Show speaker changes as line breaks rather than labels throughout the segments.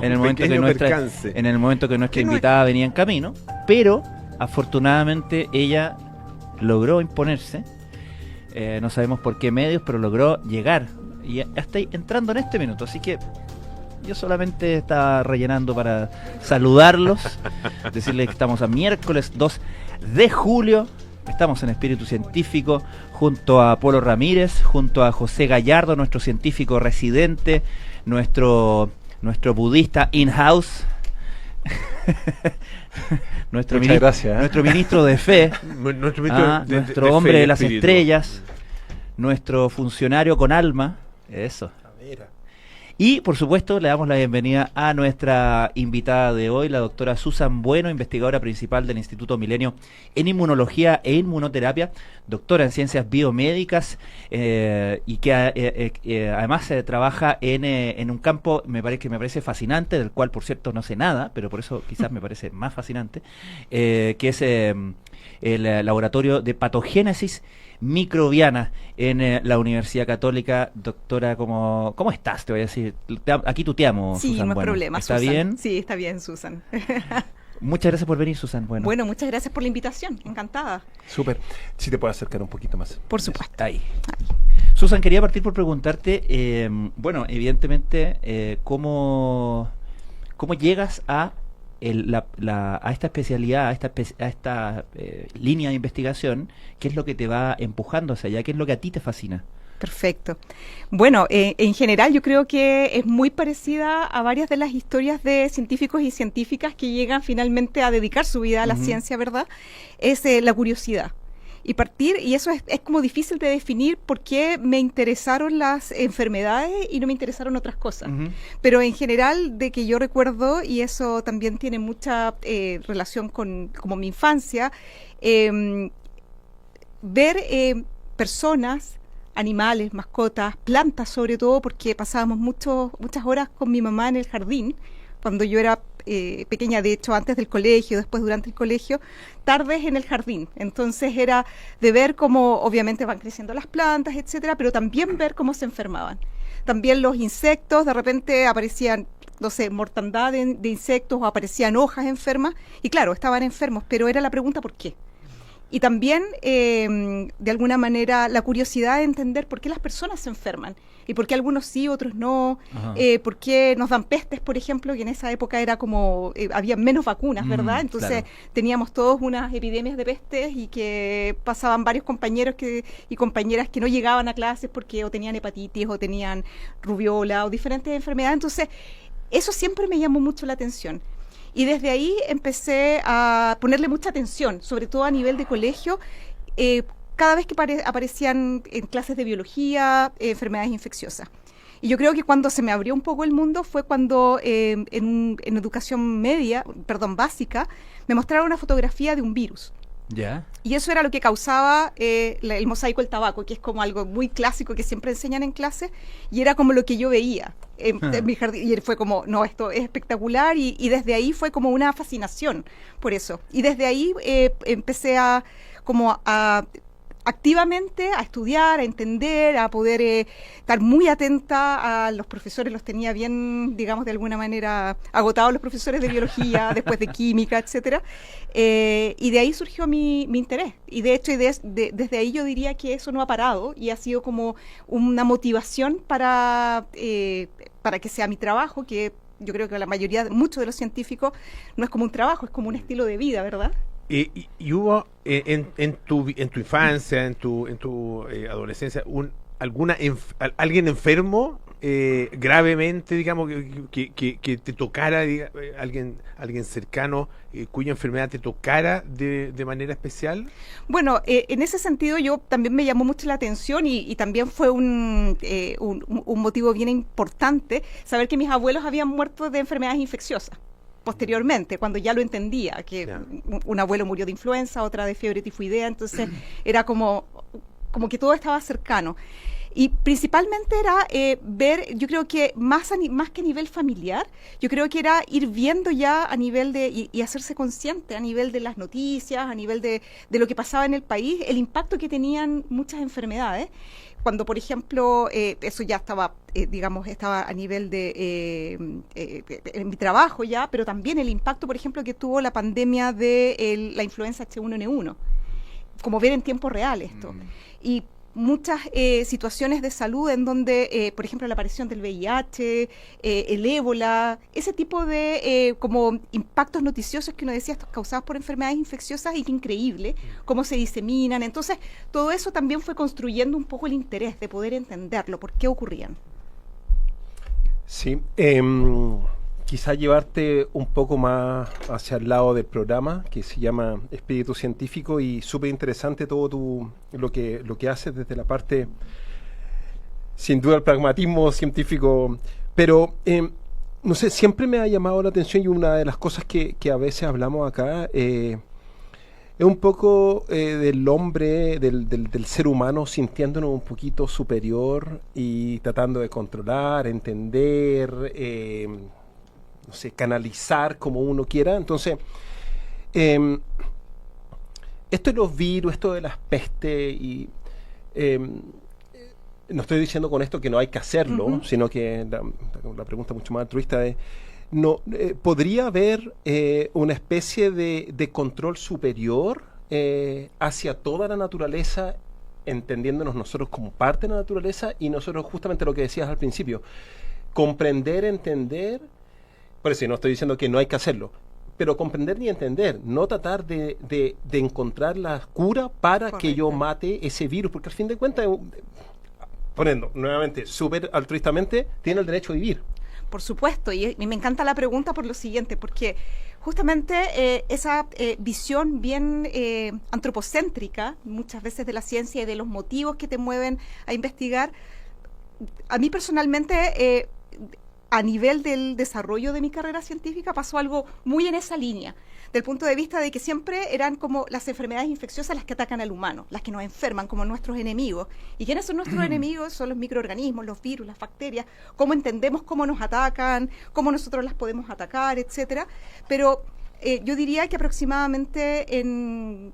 en el momento que nuestra invitada venía en camino, pero afortunadamente ella logró imponerse, no sabemos por qué medios, pero logró llegar y hasta ahí, entrando en este minuto, así que yo solamente estaba rellenando para saludarlos, decirles que estamos a miércoles 2 de julio, estamos en Espíritu Científico junto a Polo Ramírez, junto a José Gallardo, nuestro científico residente, nuestro budista in-house, nuestro ministro de fe, nuestro hombre de las estrellas, nuestro funcionario con alma, eso. Y por supuesto le damos la bienvenida a nuestra invitada de hoy, la doctora Susan Bueno, investigadora principal del Instituto Milenio en Inmunología e Inmunoterapia, doctora en Ciencias Biomédicas y que además trabaja en un campo que me parece fascinante, del cual por cierto no sé nada, pero por eso quizás me parece más fascinante, que es el laboratorio de patogénesis microbiana en la Universidad Católica. Doctora, ¿cómo estás? Te voy a decir, aquí tuteamos,
sí,
Susan.
No hay problema,
¿está
Susan?
bien?
Sí, está bien, Susan.
Muchas gracias por venir, Susan.
Bueno, muchas gracias por la invitación, encantada.
Súper. Si te puedo acercar un poquito más.
Por supuesto.
Ahí. Susan, quería partir por preguntarte, evidentemente, ¿cómo llegas a esta especialidad, a esta línea de investigación? ¿Qué es lo que te va empujando hacia allá? ¿Qué es lo que a ti te fascina?
Perfecto. Bueno, en general yo creo que es muy parecida a varias de las historias de científicos y científicas que llegan finalmente a dedicar su vida a la ciencia, ¿verdad? Es la curiosidad. Y eso es como difícil de definir por qué me interesaron las enfermedades y no me interesaron otras cosas. Pero en general, de que yo recuerdo, y eso también tiene mucha relación con como mi infancia, ver personas, animales, mascotas, plantas sobre todo, porque pasábamos muchas horas con mi mamá en el jardín, cuando yo era pequeña, de hecho antes del colegio, después durante el colegio, tardes en el jardín. Entonces era de ver cómo obviamente van creciendo las plantas, etcétera, pero también ver cómo se enfermaban. También los insectos, de repente aparecían, no sé, mortandad de insectos o aparecían hojas enfermas, y claro, estaban enfermos, pero era la pregunta ¿por qué? Y también, de alguna manera, la curiosidad de entender por qué las personas se enferman y por qué algunos sí, otros no, por qué nos dan pestes, por ejemplo, que en esa época era como, había menos vacunas, ¿verdad? Entonces teníamos todos unas epidemias de pestes y que pasaban varios compañeros y compañeras que no llegaban a clases porque o tenían hepatitis o tenían rubiola o diferentes enfermedades. Entonces, eso siempre me llamó mucho la atención. Y desde ahí empecé a ponerle mucha atención, sobre todo a nivel de colegio, cada vez que aparecían en clases de biología, enfermedades infecciosas. Y yo creo que cuando se me abrió un poco el mundo fue cuando en educación básica, me mostraron una fotografía de un virus.
¿Ya?
Y eso era lo que causaba el mosaico del tabaco, que es como algo muy clásico que siempre enseñan en clase, y era como lo que yo veía en mi jardín, y fue como, no, esto es espectacular, y desde ahí fue como una fascinación por eso. Y desde ahí empecé a activamente a estudiar, a entender, a poder estar muy atenta a los profesores, los tenía bien, digamos, de alguna manera agotados los profesores de biología, después de química, etcétera, y de ahí surgió mi interés, y de hecho desde ahí yo diría que eso no ha parado, y ha sido como una motivación para que sea mi trabajo, que yo creo que muchos de los científicos no es como un trabajo, es como un estilo de vida, ¿verdad?
Y hubo en tu infancia, en tu adolescencia, alguien enfermo gravemente, digamos, que te tocara, alguien cercano cuya enfermedad te tocara de manera especial?
Bueno, en ese sentido yo también me llamó mucho la atención y también fue un motivo bien importante saber que mis abuelos habían muerto de enfermedades infecciosas. Posteriormente, cuando ya lo entendía, que un abuelo murió de influenza, otra de fiebre tifoidea, entonces era como que todo estaba cercano. Y principalmente era ver, yo creo que más que a nivel familiar, yo creo que era ir viendo ya a nivel de, y hacerse consciente a nivel de las noticias, a nivel de lo que pasaba en el país, el impacto que tenían muchas enfermedades. Cuando, por ejemplo, eso ya estaba, estaba a nivel de en mi trabajo ya, pero también el impacto, por ejemplo, que tuvo la pandemia de la influenza H1N1, como ver en tiempo real esto. Y muchas situaciones de salud en donde, por ejemplo, la aparición del VIH, el ébola, ese tipo de como impactos noticiosos que uno decía, estos causados por enfermedades infecciosas, y que increíble cómo se diseminan. Entonces, todo eso también fue construyendo un poco el interés de poder entenderlo, por qué ocurrían.
Sí, quizá llevarte un poco más hacia el lado del programa, que se llama Espíritu Científico, y súper interesante todo lo que haces desde la parte, sin duda, el pragmatismo científico, pero no sé, siempre me ha llamado la atención, y una de las cosas que a veces hablamos acá es un poco del hombre, del ser humano sintiéndonos un poquito superior y tratando de controlar, entender, no sé, canalizar como uno quiera. Entonces, esto de los virus, esto de las pestes, y no estoy diciendo con esto que no hay que hacerlo, sino que la pregunta mucho más altruista es, ¿podría haber una especie de control superior hacia toda la naturaleza, entendiéndonos nosotros como parte de la naturaleza, y nosotros, justamente lo que decías al principio, comprender, entender? Por eso no estoy diciendo que no hay que hacerlo, pero comprender y entender, no tratar de encontrar la cura para que yo mate ese virus, porque al fin de cuentas, poniendo nuevamente súper altruistamente, tiene el derecho a vivir.
Por supuesto, y me encanta la pregunta por lo siguiente, porque justamente esa visión bien antropocéntrica, muchas veces de la ciencia y de los motivos que te mueven a investigar, a mí personalmente, a nivel del desarrollo de mi carrera científica, pasó algo muy en esa línea, del punto de vista de que siempre eran como las enfermedades infecciosas las que atacan al humano, las que nos enferman, como nuestros enemigos. ¿Y quiénes son nuestros enemigos? Son los microorganismos, los virus, las bacterias, cómo entendemos cómo nos atacan, cómo nosotros las podemos atacar, etcétera. Pero yo diría que aproximadamente en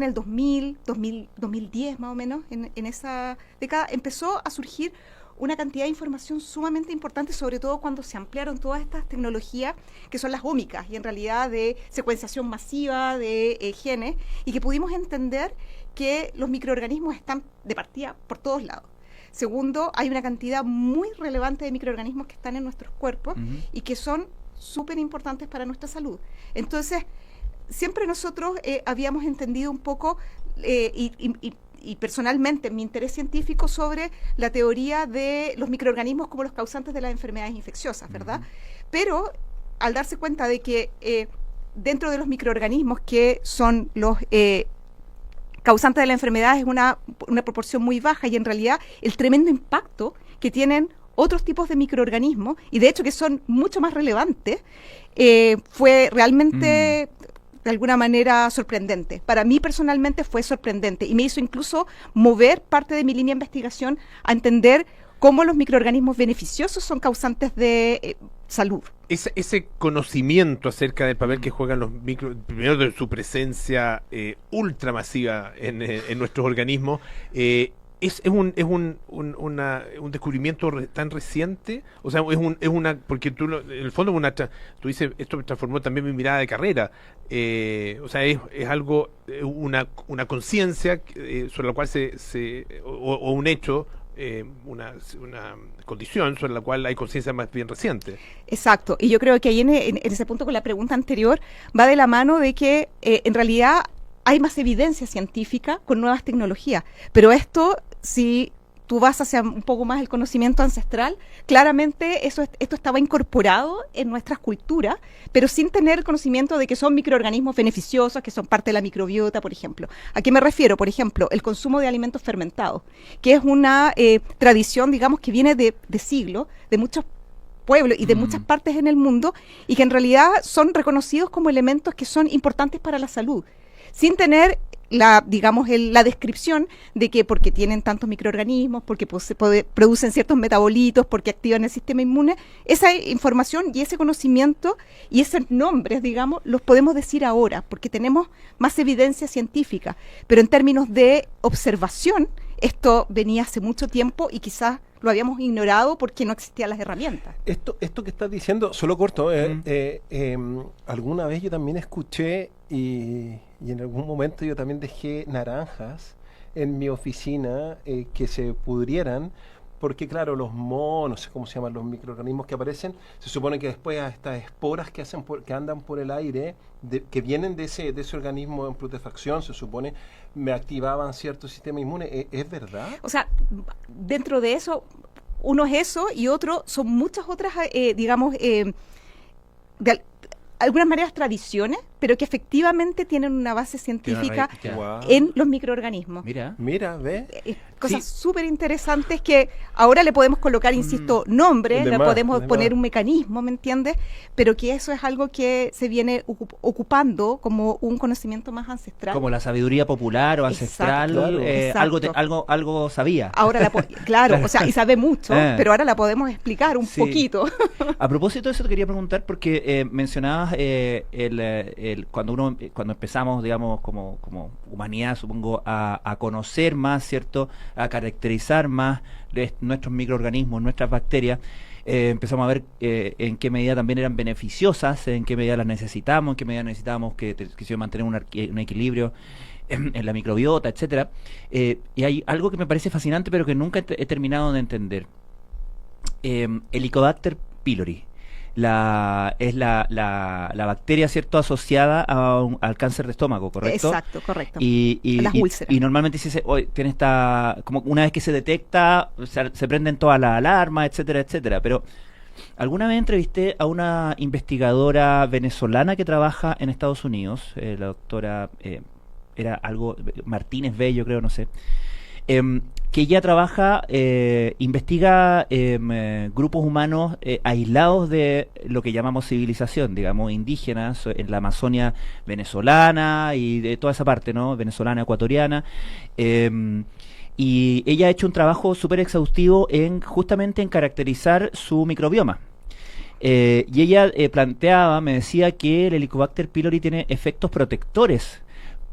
el 2010 más o menos, en esa década, empezó a surgir una cantidad de información sumamente importante, sobre todo cuando se ampliaron todas estas tecnologías que son las ómicas, y en realidad de secuenciación masiva de genes, y que pudimos entender que los microorganismos están de partida por todos lados. Segundo, hay una cantidad muy relevante de microorganismos que están en nuestros cuerpos y que son súper importantes para nuestra salud. Entonces, siempre nosotros habíamos entendido un poco y personalmente mi interés científico sobre la teoría de los microorganismos como los causantes de las enfermedades infecciosas, ¿verdad? Pero al darse cuenta de que dentro de los microorganismos que son los causantes de la enfermedad es una proporción muy baja, y en realidad el tremendo impacto que tienen otros tipos de microorganismos, y de hecho que son mucho más relevantes, fue realmente de alguna manera sorprendente. Para mí personalmente fue sorprendente, y me hizo incluso mover parte de mi línea de investigación a entender cómo los microorganismos beneficiosos son causantes de salud.
Ese conocimiento acerca del papel que juegan los micro, primero de su presencia ultramasiva en nuestros organismos, es un descubrimiento tan reciente, o sea, porque tú, en el fondo, tú dices, esto transformó también mi mirada de carrera, o sea, es algo, una conciencia sobre la cual o un hecho, una condición sobre la cual hay conciencia más bien reciente.
Exacto, y yo creo que ahí en ese punto, con la pregunta anterior, va de la mano de que en realidad hay más evidencia científica con nuevas tecnologías, pero esto, si tú vas hacia un poco más el conocimiento ancestral, claramente esto estaba incorporado en nuestras culturas, pero sin tener conocimiento de que son microorganismos beneficiosos, que son parte de la microbiota, por ejemplo. ¿A qué me refiero? Por ejemplo, el consumo de alimentos fermentados, que es una tradición, digamos, que viene de siglos, de muchos pueblos y de muchas partes en el mundo, y que en realidad son reconocidos como elementos que son importantes para la salud. sin tener la descripción de que porque tienen tantos microorganismos, porque producen ciertos metabolitos, porque activan el sistema inmune. Esa información y ese conocimiento y esos nombres, digamos, los podemos decir ahora, porque tenemos más evidencia científica. Pero en términos de observación, esto venía hace mucho tiempo y quizás lo habíamos ignorado porque no existían las herramientas.
Esto que estás diciendo, solo corto, alguna vez yo también escuché y en algún momento yo también dejé naranjas en mi oficina que se pudrieran, porque claro, los mohos, no sé cómo se llaman los microorganismos que aparecen, se supone que después a estas esporas que andan por el aire, que vienen de ese organismo en putrefacción, se supone, me activaban cierto sistema inmune. ¿Es verdad?
O sea, dentro de eso, uno es eso y otro son muchas otras, de algunas maneras tradiciones, pero que efectivamente tienen una base científica en los microorganismos.
Mira, ve.
Cosas súper interesantes que ahora le podemos colocar, insisto, nombres, le podemos poner un mecanismo, ¿me entiendes? Pero que eso es algo que se viene ocupando como un conocimiento más ancestral.
Como la sabiduría popular o ancestral,
exacto.
Algo sabía.
Ahora, claro, o sea, y sabe mucho, pero ahora la podemos explicar un poquito.
A propósito de eso te quería preguntar, porque mencionabas cuando empezamos, digamos, como humanidad, supongo, a conocer más, ¿cierto?, a caracterizar más nuestros microorganismos, nuestras bacterias, empezamos a ver en qué medida también eran beneficiosas, en qué medida las necesitamos, en qué medida necesitábamos que se mantener un equilibrio en la microbiota, etcétera. Y hay algo que me parece fascinante, pero que nunca he terminado de entender. Helicobacter pylori. Es la bacteria, ¿cierto?, asociada al cáncer de estómago, ¿correcto?
Exacto, correcto.
Las úlceras. Y normalmente tiene como una vez que se detecta, se prenden todas las alarmas, etcétera, etcétera. Pero alguna vez entrevisté a una investigadora venezolana que trabaja en Estados Unidos, la doctora, era algo, Martínez Bello, creo, no sé. Que ella trabaja, investiga grupos humanos aislados de lo que llamamos civilización, digamos, indígenas, en la Amazonia venezolana y de toda esa parte, ¿no?, venezolana, ecuatoriana. Y ella ha hecho un trabajo súper exhaustivo justamente en caracterizar su microbioma. Y ella me decía que el Helicobacter pylori tiene efectos protectores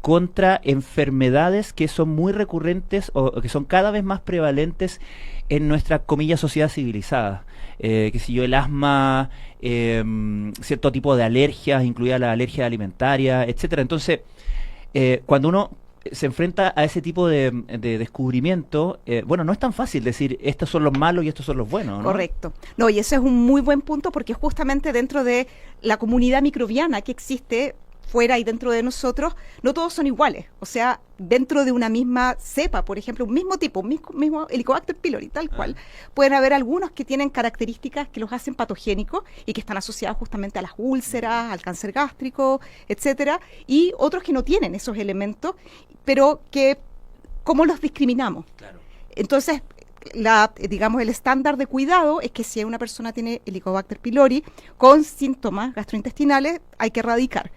contra enfermedades que son muy recurrentes o que son cada vez más prevalentes en nuestra, comillas, sociedad civilizada. Que si yo, el asma, cierto tipo de alergias, incluida la alergia alimentaria, etcétera. Entonces, cuando uno se enfrenta a ese tipo de descubrimiento, no es tan fácil decir estos son los malos y estos son los buenos, ¿no?
Correcto. No, y ese es un muy buen punto, porque justamente dentro de la comunidad microbiana que existe fuera y dentro de nosotros, no todos son iguales. O sea, dentro de una misma cepa, por ejemplo, un mismo tipo, mismo Helicobacter pylori, tal cual, pueden haber algunos que tienen características que los hacen patogénicos y que están asociados justamente a las úlceras, al cáncer gástrico, etcétera, y otros que no tienen esos elementos, pero que, ¿cómo los discriminamos? Claro. Entonces, el estándar de cuidado es que si una persona tiene Helicobacter pylori con síntomas gastrointestinales, hay que erradicar.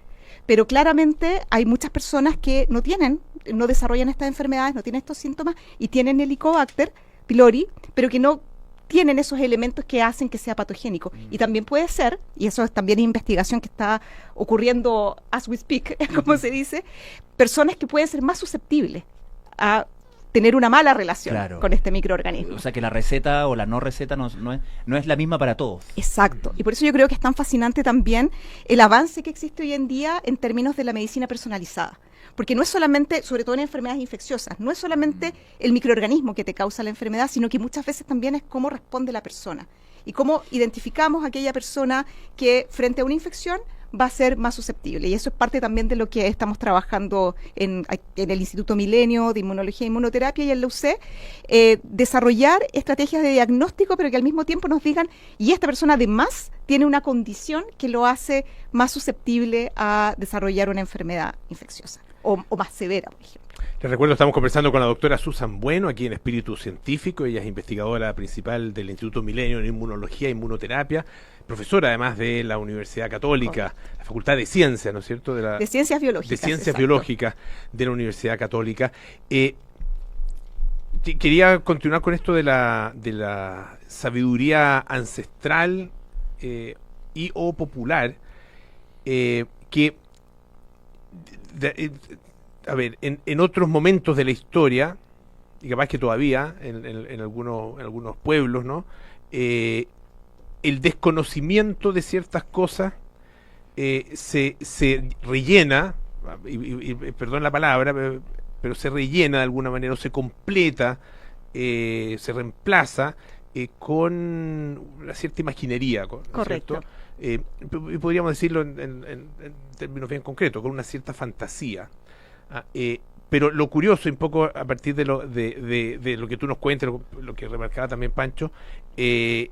Pero claramente hay muchas personas que no desarrollan estas enfermedades, no tienen estos síntomas y tienen Helicobacter pylori, pero que no tienen esos elementos que hacen que sea patogénico. Y también puede ser, y eso es también investigación que está ocurriendo as we speak, como se dice, personas que pueden ser más susceptibles a tener una mala relación con este microorganismo.
O sea que la receta o la no receta no es la misma para todos.
Exacto. Y por eso yo creo que es tan fascinante también el avance que existe hoy en día en términos de la medicina personalizada. Porque no es solamente, sobre todo en enfermedades infecciosas, no es solamente el microorganismo que te causa la enfermedad, sino que muchas veces también es cómo responde la persona. Y cómo identificamos a aquella persona que frente a una infección va a ser más susceptible. Y eso es parte también de lo que estamos trabajando en el Instituto Milenio de Inmunología e Inmunoterapia y en la UC, desarrollar estrategias de diagnóstico, pero que al mismo tiempo nos digan, y esta persona además tiene una condición que lo hace más susceptible a desarrollar una enfermedad infecciosa o más severa, por ejemplo.
Les recuerdo, estamos conversando con la doctora Susan Bueno, aquí en Espíritu Científico. Ella es investigadora principal del Instituto Milenio en Inmunología e Inmunoterapia. profesora además de la Universidad Católica, la Facultad de Ciencias, ¿no es cierto?
De Ciencias Biológicas.
De Ciencias Biológicas de la Universidad Católica. Quería continuar con esto de la sabiduría ancestral y o popular, que, a ver, en otros momentos de la historia, y capaz que todavía en algunos pueblos, ¿no? El desconocimiento de ciertas cosas se rellena, y perdón la palabra, pero se rellena de alguna manera, o se completa, se reemplaza con una cierta imaginería.
Correcto.
Y podríamos decirlo en términos bien concretos, con una cierta fantasía. Pero lo curioso, un poco a partir de lo que tú nos cuentas, lo que remarcaba también Pancho, es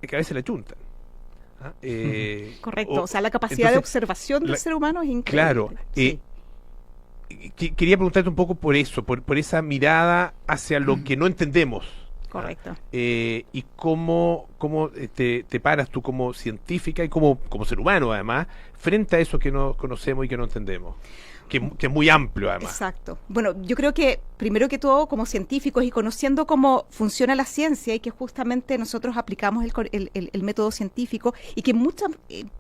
que a veces la chuntan.
Correcto, o sea, la capacidad de observación del ser humano es increíble.
Claro, sí. Quería preguntarte un poco por eso, por esa mirada hacia lo que no entendemos.
Correcto.
Y cómo te paras tú como científica y como ser humano, además, frente a eso que no conocemos y que no entendemos. Que es muy amplio, además.
Exacto. Bueno, yo creo que, primero que todo, como científicos y conociendo cómo funciona la ciencia y que justamente nosotros aplicamos el método científico y que mucha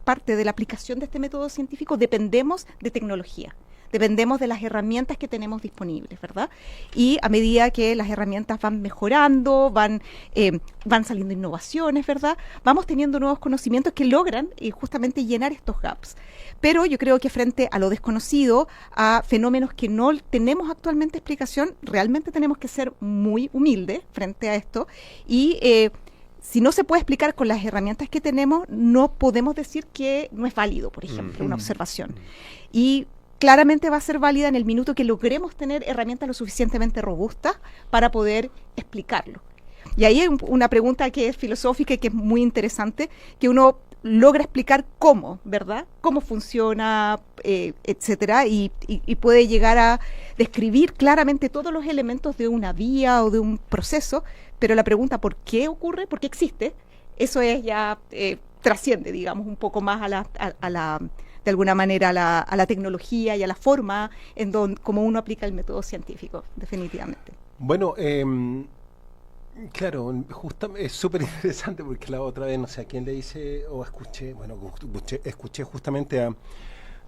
parte de la aplicación de este método científico dependemos de tecnología. Dependemos de las herramientas que tenemos disponibles, ¿verdad? Y a medida que las herramientas van mejorando, van saliendo innovaciones, ¿verdad? Vamos teniendo nuevos conocimientos que logran justamente llenar estos gaps. Pero yo creo que frente a lo desconocido, a fenómenos que no tenemos actualmente explicación, realmente tenemos que ser muy humildes frente a esto y si no se puede explicar con las herramientas que tenemos, no podemos decir que no es válido, por ejemplo, una observación. Y claramente va a ser válida en el minuto que logremos tener herramientas lo suficientemente robustas para poder explicarlo. Y ahí hay una pregunta que es filosófica y que es muy interesante, que uno logra explicar cómo, ¿verdad? Cómo funciona, etcétera, y puede llegar a describir claramente todos los elementos de una vía o de un proceso, pero la pregunta ¿por qué ocurre? ¿Por qué existe? Eso es ya trasciende, digamos, un poco más de alguna manera a la tecnología y a la forma en cómo uno aplica el método científico, definitivamente.
Bueno, claro, justamente es súper interesante porque la otra vez, no sé a quién le hice o escuché justamente a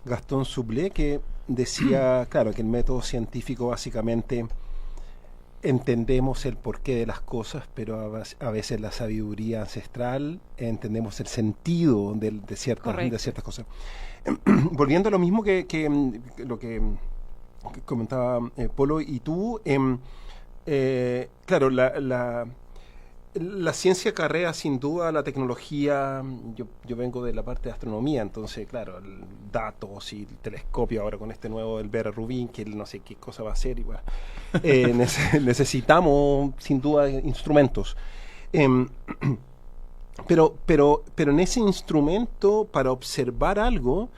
Gastón Soublé que decía, claro, que el método científico básicamente entendemos el porqué de las cosas, pero a veces la sabiduría ancestral entendemos el sentido de ciertas cosas. Volviendo a lo mismo que lo que comentaba Polo y tú, claro, la ciencia acarrea sin duda la tecnología. Yo vengo de la parte de astronomía, entonces claro, datos y el telescopio ahora con este nuevo del Vera Rubin, que no sé qué cosa va a hacer, igual. Necesitamos sin duda instrumentos. Pero en ese instrumento, para observar algo,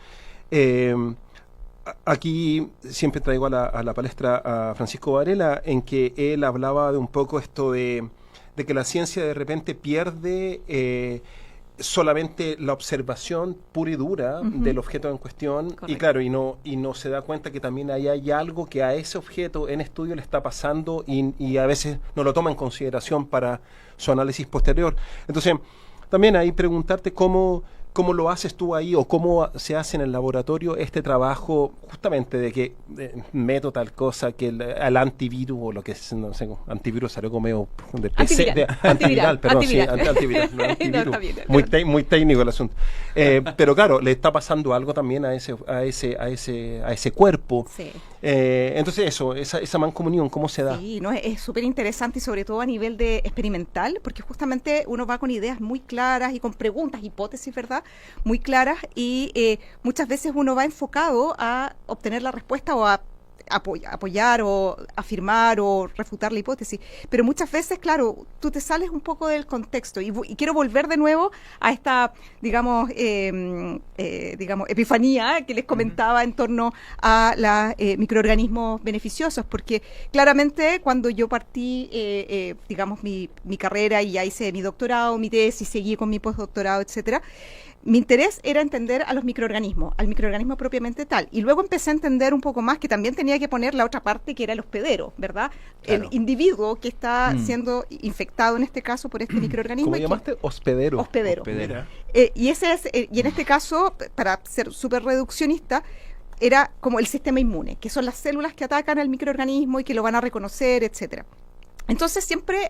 aquí siempre traigo a la palestra a Francisco Varela, en que él hablaba de un poco esto de que la ciencia de repente pierde solamente la observación pura y dura del objeto en cuestión. Correcto. Y claro, y no se da cuenta que también hay algo que a ese objeto en estudio le está pasando y a veces no lo toma en consideración para su análisis posterior. Entonces, también ahí preguntarte cómo lo haces tú ahí o cómo se hace en el laboratorio este trabajo justamente de que meto tal cosa que al antivirus o lo que es, no sé, antivirus salió como medio de PC, antiviral, perdón, sí, antivirus, no, antivirus. No, muy técnico el asunto. Pero claro, le está pasando algo también a ese cuerpo. Sí. Entonces esa mancomunión, ¿cómo se da?
Sí, no, es súper interesante y sobre todo a nivel de experimental, porque justamente uno va con ideas muy claras y con preguntas, hipótesis, ¿verdad? Muy claras y muchas veces uno va enfocado a obtener la respuesta o a apoyar o afirmar o refutar la hipótesis, pero muchas veces, claro, tú te sales un poco del contexto y quiero volver de nuevo a esta, digamos, epifanía que les comentaba en torno a los microorganismos beneficiosos, porque claramente cuando yo partí, digamos, mi carrera y ya hice mi doctorado, mi tesis, seguí con mi postdoctorado, etcétera, mi interés era entender a los microorganismos, al microorganismo propiamente tal. Y luego empecé a entender un poco más que también tenía que poner la otra parte, que era el hospedero, ¿verdad? Claro. El individuo que está siendo infectado, en este caso, por este microorganismo.
¿Cómo llamaste? Hospedero.
Hospedero. Y en este caso, para ser súper reduccionista, era como el sistema inmune, que son las células que atacan al microorganismo y que lo van a reconocer, etcétera. Entonces siempre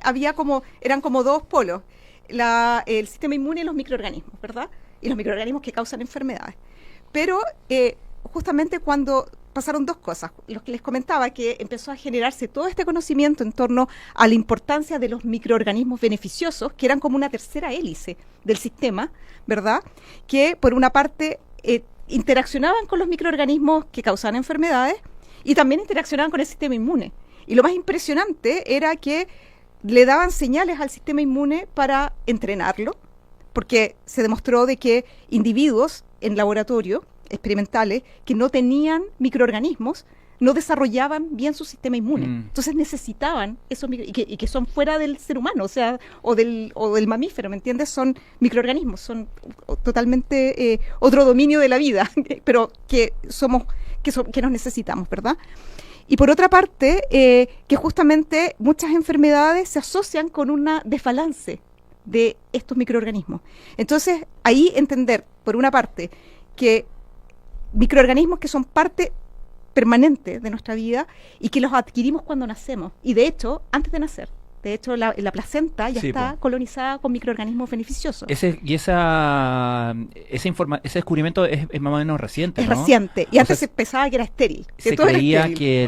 eran como dos polos, el sistema inmune y los microorganismos, ¿verdad? Y los microorganismos que causan enfermedades. Pero justamente cuando pasaron dos cosas, lo que les comentaba, que empezó a generarse todo este conocimiento en torno a la importancia de los microorganismos beneficiosos, que eran como una tercera hélice del sistema, ¿verdad? Que por una parte interaccionaban con los microorganismos que causaban enfermedades y también interaccionaban con el sistema inmune. Y lo más impresionante era que le daban señales al sistema inmune para entrenarlo, porque se demostró de que individuos en laboratorio experimentales que no tenían microorganismos no desarrollaban bien su sistema inmune. Entonces necesitaban esos y que son fuera del ser humano, o del mamífero, ¿me entiendes? Son microorganismos, son totalmente otro dominio de la vida, pero que nos necesitamos, ¿verdad? Y por otra parte, que justamente muchas enfermedades se asocian con una desbalance de estos microorganismos. Entonces, ahí entender, por una parte, que microorganismos que son parte permanente de nuestra vida y que los adquirimos cuando nacemos. Y de hecho, antes de nacer. De hecho, la placenta ya está colonizada con microorganismos beneficiosos.
Ese descubrimiento es más o menos reciente,
Es
¿no?
reciente. Y antes se pensaba que era estéril.
Se creía que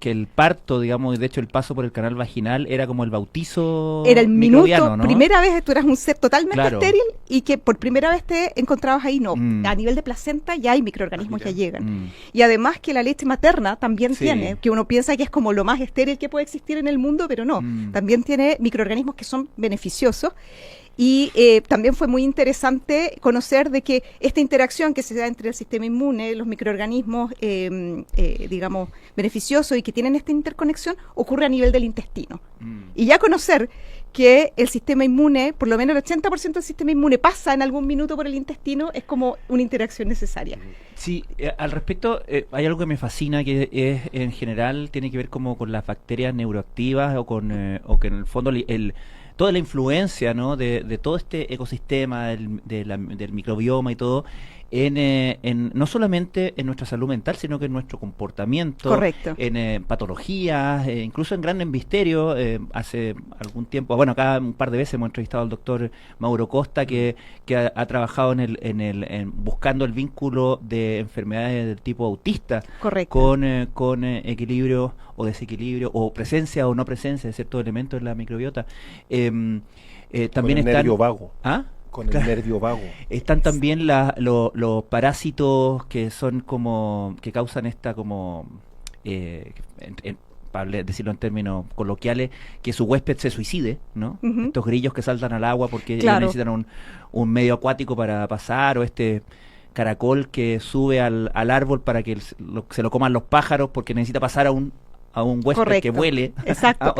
el parto, digamos, de hecho el paso por el canal vaginal era como el bautizo
era el minuto,
¿no?
Primera vez tú eras un ser totalmente estéril y que por primera vez te encontrabas ahí, no. A nivel de placenta ya hay microorganismos, ya llegan. Y además que la leche materna también tiene, que uno piensa que es como lo más estéril que puede existir en el mundo, pero no. También tiene microorganismos que son beneficiosos y también fue muy interesante conocer de que esta interacción que se da entre el sistema inmune, los microorganismos, digamos, beneficiosos y que tienen esta interconexión, ocurre a nivel del intestino. Y ya conocer que el sistema inmune, por lo menos el 80% del sistema inmune pasa en algún minuto por el intestino, es como una interacción necesaria.
Sí, al respecto hay algo que me fascina, que es en general tiene que ver como con las bacterias neuroactivas o que en el fondo toda la influencia, ¿no?, de todo este ecosistema del microbioma y todo no solamente en nuestra salud mental, sino que en nuestro comportamiento.
Correcto.
En patologías, incluso en Gran Embisterio, hace algún tiempo, bueno, acá un par de veces hemos entrevistado al doctor Mauro Costa, que ha trabajado en buscando el vínculo de enfermedades del tipo autista.
Correcto.
con equilibrio o desequilibrio, o presencia o no presencia de ciertos elementos en la microbiota. También
con el nervio vago.
¿Ah?
Con el nervio vago.
Están también los parásitos que son que causan esta para decirlo en términos coloquiales, que su huésped se suicide, ¿no? Estos grillos que saltan al agua porque ellos necesitan un medio acuático para pasar, o este caracol que sube al árbol para que se lo coman los pájaros porque necesita pasar a un huésped que vuele.
Exacto,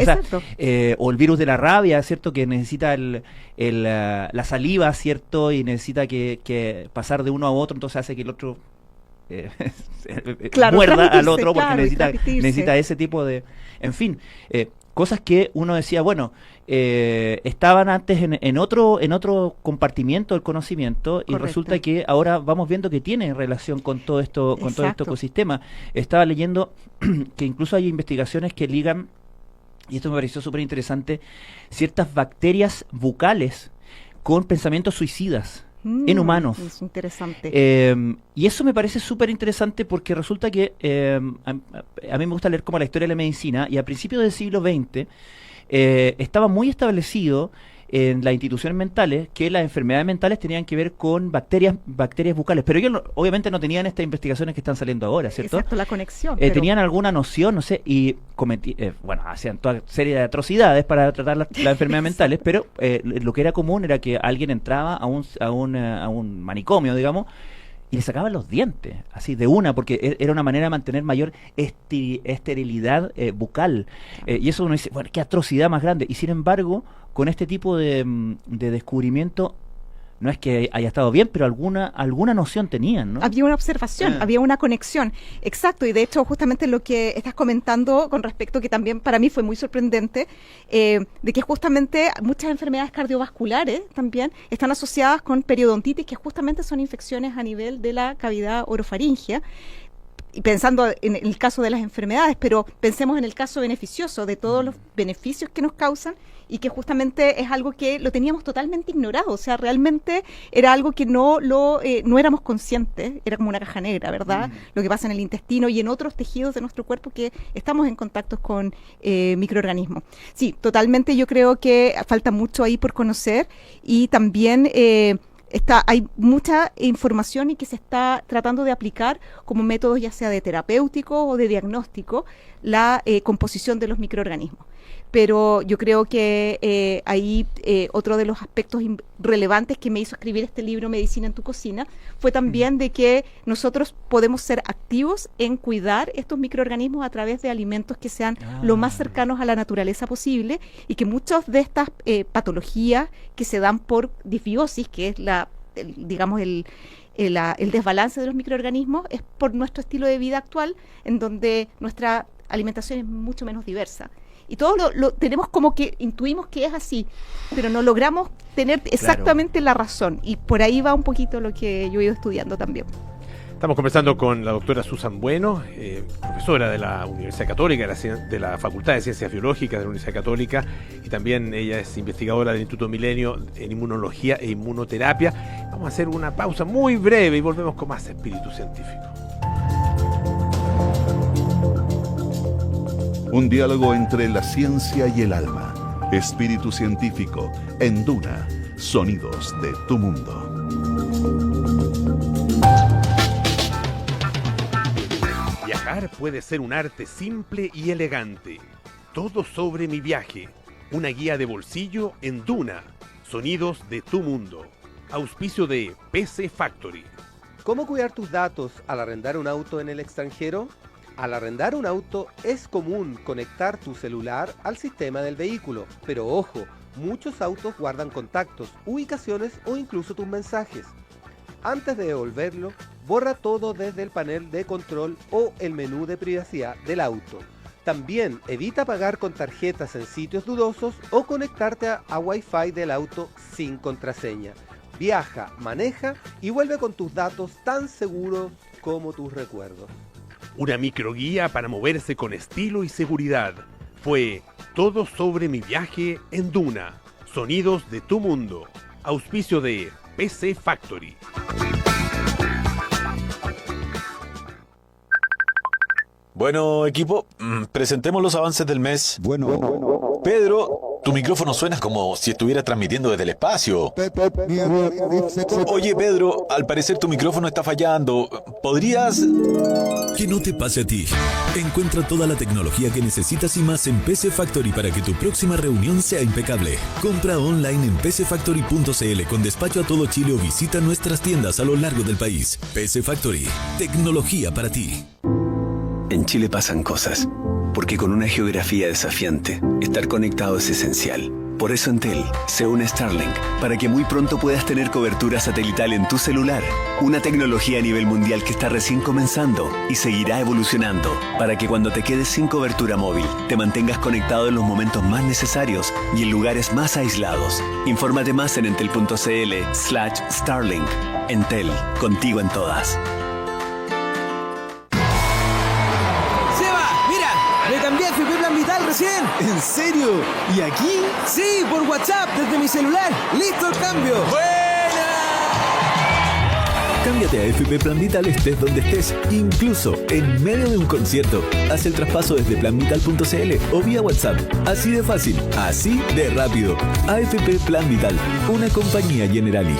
o el virus de la rabia, ¿cierto?, que necesita la saliva, ¿cierto?, y necesita que pasar de uno a otro, entonces hace que el otro muerda al otro porque necesita ese tipo de... En fin, cosas que uno decía, bueno, estaban antes en otro compartimiento del conocimiento. Correcto. Y resulta que ahora vamos viendo que tiene relación con todo esto, con todo este ecosistema. Estaba leyendo que incluso hay investigaciones que ligan, y esto me pareció súper interesante, ciertas bacterias bucales con pensamientos suicidas en humanos.
Es interesante.
Y eso me parece súper interesante porque resulta que a mí me gusta leer como la historia de la medicina, y a principios del siglo XX estaba muy establecido en las instituciones mentales que las enfermedades mentales tenían que ver con bacterias bucales, pero ellos obviamente no tenían estas investigaciones que están saliendo ahora, ¿cierto?
Exacto, la conexión.
Tenían alguna noción, no sé, y hacían toda serie de atrocidades para tratar las enfermedades mentales, pero lo que era común era que alguien entraba a un manicomio, digamos, y le sacaban los dientes, así de una, porque era una manera de mantener mayor esterilidad bucal. Y eso uno dice, bueno, qué atrocidad más grande. Y sin embargo, con este tipo de descubrimiento, no es que haya estado bien, pero alguna noción tenían, ¿no?
Había una observación, había una conexión. Exacto, y de hecho justamente lo que estás comentando con respecto, que también para mí fue muy sorprendente, de que justamente muchas enfermedades cardiovasculares también están asociadas con periodontitis, que justamente son infecciones a nivel de la cavidad orofaringea. Y pensando en el caso de las enfermedades, pero pensemos en el caso beneficioso, de todos los beneficios que nos causan, y que justamente es algo que lo teníamos totalmente ignorado. O sea, realmente era algo que no éramos conscientes, era como una caja negra, ¿verdad? Lo que pasa en el intestino y en otros tejidos de nuestro cuerpo que estamos en contacto con microorganismos. Sí, totalmente, yo creo que falta mucho ahí por conocer, y también hay mucha información y que se está tratando de aplicar como métodos ya sea de terapéutico o de diagnóstico la composición de los microorganismos. Pero yo creo que ahí otro de los aspectos relevantes que me hizo escribir este libro, Medicina en tu cocina, fue también de que nosotros podemos ser activos en cuidar estos microorganismos a través de alimentos que sean lo más cercanos a la naturaleza posible, y que muchas de estas patologías que se dan por disbiosis, que es el desbalance de los microorganismos, es por nuestro estilo de vida actual, en donde nuestra alimentación es mucho menos diversa. Y todos lo tenemos como que intuimos que es así, pero no logramos tener exactamente la razón. Y por ahí va un poquito lo que yo he ido estudiando también.
Estamos conversando con la doctora Susan Bueno, profesora de la Universidad Católica, de la Facultad de Ciencias Biológicas de la Universidad Católica, y también ella es investigadora del Instituto Milenio en Inmunología e Inmunoterapia. Vamos a hacer una pausa muy breve y volvemos con más Espíritu Científico.
Un diálogo entre la ciencia y el alma. Espíritu Científico en Duna. Sonidos de tu mundo.
Viajar puede ser un arte simple y elegante. Todo sobre mi viaje. Una guía de bolsillo en Duna. Sonidos de tu mundo. Auspicio de PC Factory.
¿Cómo cuidar tus datos al arrendar un auto en el extranjero? Al arrendar un auto es común conectar tu celular al sistema del vehículo, pero ojo, muchos autos guardan contactos, ubicaciones o incluso tus mensajes. Antes de devolverlo, borra todo desde el panel de control o el menú de privacidad del auto. También evita pagar con tarjetas en sitios dudosos o conectarte a Wi-Fi del auto sin contraseña. Viaja, maneja y vuelve con tus datos tan seguros como tus recuerdos.
Una microguía para moverse con estilo y seguridad. Fue Todo sobre mi viaje en Duna. Sonidos de tu mundo. Auspicio de PC Factory.
Bueno, equipo, presentemos los avances del mes. Bueno. Pedro, tu micrófono suena como si estuviera transmitiendo desde el espacio. Oye, Pedro, al parecer tu micrófono está fallando. ¿Podrías...?
Que no te pase a ti. Encuentra toda la tecnología que necesitas y más en PC Factory para que tu próxima reunión sea impecable. Compra online en pcfactory.cl con despacho a todo Chile o visita nuestras tiendas a lo largo del país. PC Factory, tecnología para ti.
En Chile pasan cosas, porque con una geografía desafiante, estar conectado es esencial. Por eso Entel se une a Starlink, para que muy pronto puedas tener cobertura satelital en tu celular. Una tecnología a nivel mundial que está recién comenzando y seguirá evolucionando, para que cuando te quedes sin cobertura móvil, te mantengas conectado en los momentos más necesarios y en lugares más aislados. Infórmate más en entel.cl/Starlink. Entel, contigo en todas.
Me cambié a FP Plan Vital recién.
¿En serio? ¿Y aquí?
Sí, por WhatsApp, desde mi celular. ¡Listo el cambio!
¡Buena!
Cámbiate a FP Plan Vital estés donde estés, incluso en medio de un concierto. Haz el traspaso desde planvital.cl o vía WhatsApp. Así de fácil, así de rápido. AFP Plan Vital, una compañía Generali.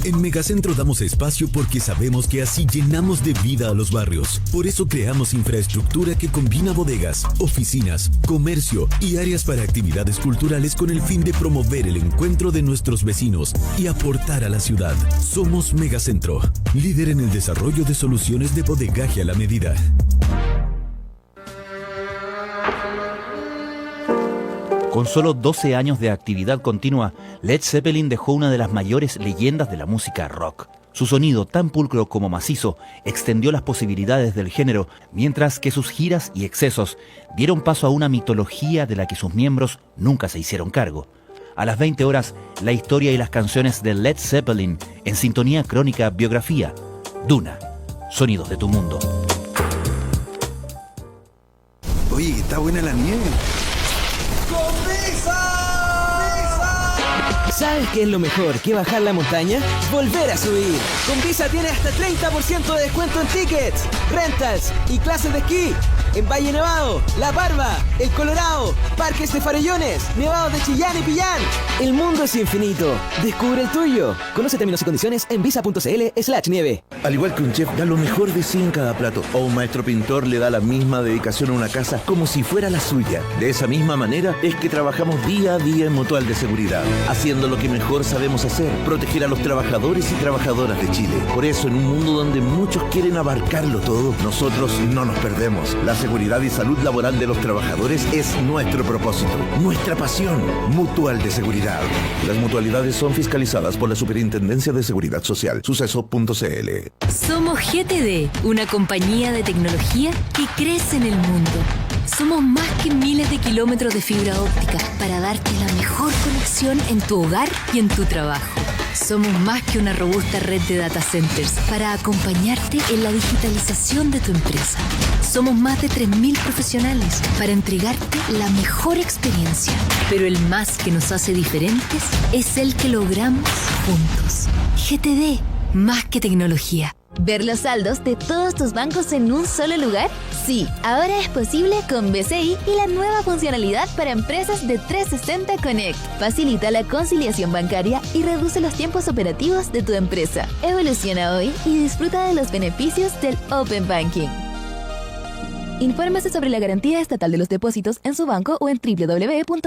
En Megacentro damos espacio porque sabemos que así llenamos de vida a los barrios. Por eso creamos infraestructura que combina bodegas, oficinas, comercio y áreas para actividades culturales con el fin de promover el encuentro de nuestros vecinos y aportar a la ciudad. Somos Megacentro, líder en el desarrollo de soluciones de bodegaje a la medida.
Con solo 12 años de actividad continua, Led Zeppelin dejó una de las mayores leyendas de la música rock. Su sonido, tan pulcro como macizo, extendió las posibilidades del género, mientras que sus giras y excesos dieron paso a una mitología de la que sus miembros nunca se hicieron cargo. A las 20 horas, la historia y las canciones de Led Zeppelin en sintonía crónica biografía. Duna, sonidos de tu mundo.
Oye, está buena la nieve.
¡Con Visa!
¿Sabes qué es lo mejor que bajar la montaña? Volver a subir. Con Visa tienes hasta 30% de descuento en tickets, rentals y clases de esquí. En Valle Nevado, La Barba, El Colorado, Parques de Farellones, Nevados de Chillán y Pillán. El mundo es infinito. Descubre el tuyo. Conoce términos y condiciones en visa.cl/nieve.
Al igual que un chef da lo mejor de sí en cada plato, o un maestro pintor le da la misma dedicación a una casa como si fuera la suya. De esa misma manera es que trabajamos día a día en Mutual de Seguridad, haciendo lo que mejor sabemos hacer, proteger a los trabajadores y trabajadoras de Chile. Por eso, en un mundo donde muchos quieren abarcarlo todo, nosotros no nos perdemos. La seguridad y salud laboral de los trabajadores es nuestro propósito, nuestra pasión. Mutual de Seguridad. Las mutualidades son fiscalizadas por la Superintendencia de Seguridad Social. Suceso.cl.
Somos GTD, una compañía de tecnología que crece en el mundo. Somos más que miles de kilómetros de fibra óptica para darte la mejor conexión en tu hogar y en tu trabajo. Somos más que una robusta red de data centers para acompañarte en la digitalización de tu empresa. Somos más de 3.000 profesionales para entregarte la mejor experiencia. Pero el más que nos hace diferentes es el que logramos juntos. GTD, más que tecnología.
¿Ver los saldos de todos tus bancos en un solo lugar? Sí, ahora es posible con BCI y la nueva funcionalidad para empresas de 360 Connect. Facilita la conciliación bancaria y reduce los tiempos operativos de tu empresa. Evoluciona hoy y disfruta de los beneficios del Open Banking. Infórmese sobre la garantía estatal de los depósitos en su banco o en www.cmfchile.cl.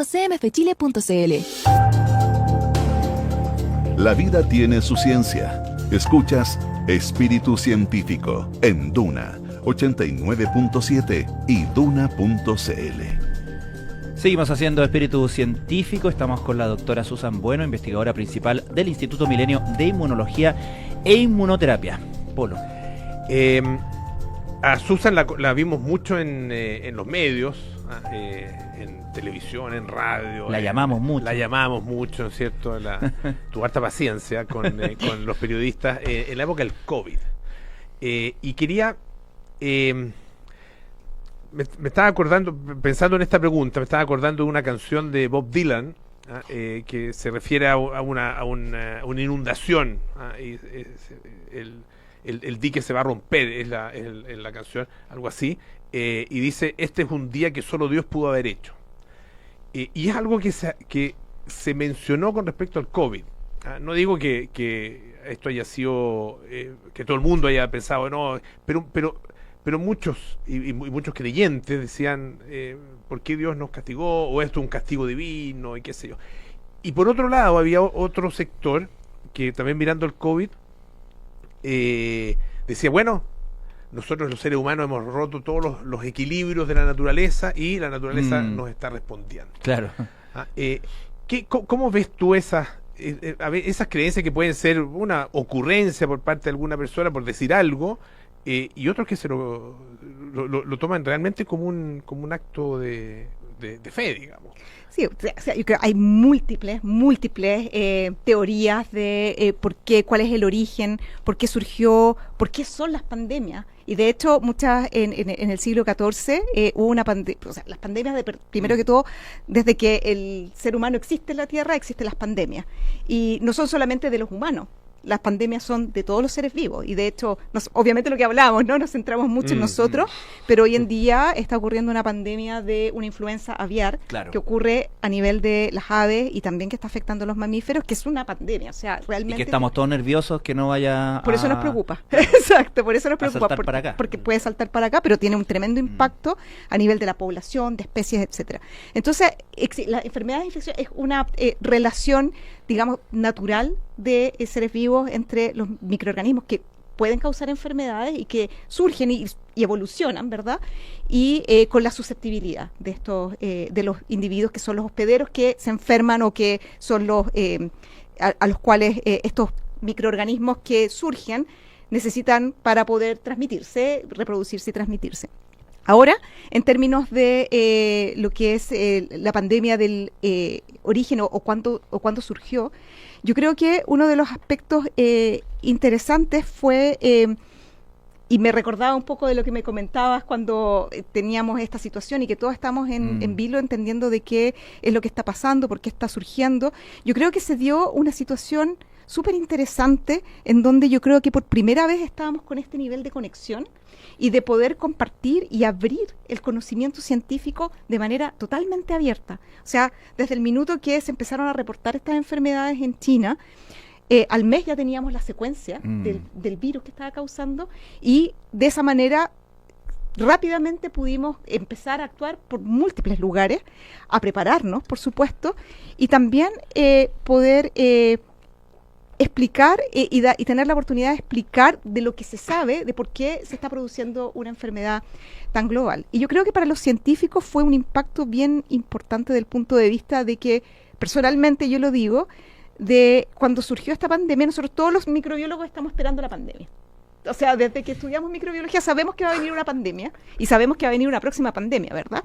La vida tiene su ciencia. Escuchas Espíritu Científico en Duna 89.7 y Duna.cl.
Seguimos haciendo Espíritu Científico. Estamos con la doctora Susan Bueno, investigadora principal del Instituto Milenio de Inmunología e Inmunoterapia. Polo.
A Susan la vimos mucho en los medios, en televisión, en radio.
La llamamos mucho.
La llamamos mucho, ¿no es cierto? Tu harta paciencia con los periodistas en la época del COVID. Y quería... me estaba acordando, pensando en esta pregunta, me estaba acordando de una canción de Bob Dylan que se refiere a una inundación. Y el dique se va a romper, es la canción, algo así. Y dice, este es un día que solo Dios pudo haber hecho. Y es algo que se mencionó con respecto al COVID. No digo que esto haya sido, que todo el mundo haya pensado, no, pero muchos, y muchos creyentes decían, ¿por qué Dios nos castigó? O esto es un castigo divino, y qué sé yo. Y por otro lado, había otro sector que también mirando el COVID, decía, bueno, nosotros los seres humanos hemos roto todos los equilibrios de la naturaleza y la naturaleza nos está respondiendo.
Claro.
¿Cómo ves tú esas creencias que pueden ser una ocurrencia por parte de alguna persona por decir algo, y otros que se lo toman realmente como un acto de fe, digamos?
Sí, o sea, yo creo que hay múltiples teorías de cuál es el origen, por qué surgió, por qué son las pandemias. Y de hecho, muchas en el siglo XIV hubo una pandemia, o sea, las pandemias, primero que todo, desde que el ser humano existe en la Tierra, existen las pandemias. Y no son solamente de los humanos. las pandemias son de todos los seres vivos y de hecho, obviamente lo que hablamos, ¿no? Nos centramos mucho en nosotros, pero hoy en día está ocurriendo una pandemia de una influenza aviar que ocurre a nivel de las aves y también que está afectando a los mamíferos, que es una pandemia, o sea, realmente...
Y que estamos todos nerviosos que no vaya
Por eso nos preocupa, exacto, por eso nos preocupa, porque puede saltar para acá, pero tiene un tremendo impacto a nivel de la población, de especies, etcétera. Entonces, la enfermedad de infección es una relación, digamos, natural de seres vivos entre los microorganismos que pueden causar enfermedades y que surgen y evolucionan, ¿verdad? Y con la susceptibilidad de estos de los individuos que son los hospederos que se enferman o que son los a los cuales estos microorganismos que surgen necesitan para poder transmitirse, reproducirse y transmitirse. Ahora, en términos de lo que es la pandemia del origen o cuándo surgió, yo creo que uno de los aspectos interesantes fue, y me recordaba un poco de lo que me comentabas cuando teníamos esta situación y que todos estamos en vilo entendiendo de qué es lo que está pasando, por qué está surgiendo. Yo creo que se dio una situación súper interesante en donde yo creo que por primera vez estábamos con este nivel de conexión y de poder compartir y abrir el conocimiento científico de manera totalmente abierta. O sea, desde el minuto que se empezaron a reportar estas enfermedades en China, al mes ya teníamos la secuencia del virus que estaba causando y de esa manera rápidamente pudimos empezar a actuar por múltiples lugares, a prepararnos, por supuesto, y también poder... explicar y tener la oportunidad de explicar de lo que se sabe, de por qué se está produciendo una enfermedad tan global. Y yo creo que para los científicos fue un impacto bien importante desde el punto de vista de que, personalmente yo lo digo, de cuando surgió esta pandemia, nosotros todos los microbiólogos estamos esperando la pandemia. O sea, desde que estudiamos microbiología sabemos que va a venir una pandemia y sabemos que va a venir una próxima pandemia, ¿verdad?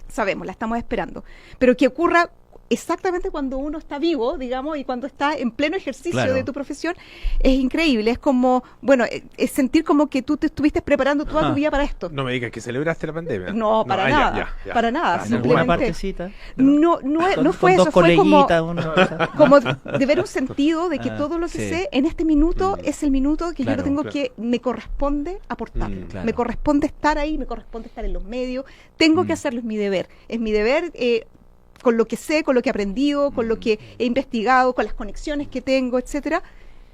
Sabemos, la estamos esperando. Pero que ocurra exactamente cuando uno está vivo, digamos, y cuando está en pleno ejercicio de tu profesión, es increíble. Es como, bueno, es sentir como que tú te estuviste preparando toda tu vida para esto.
No me digas que celebraste la pandemia.
No, para nada. Ya. Para nada.
Simplemente. Partecita.
No fue eso. Fue como de ver un sentido de que todo lo que sé en este minuto es el minuto que yo lo tengo que me corresponde aportar. Me corresponde estar ahí, me corresponde estar en los medios. Tengo que hacerlo, es mi deber. Es mi deber con lo que sé, con lo que he aprendido, con lo que he investigado, con las conexiones que tengo, etcétera,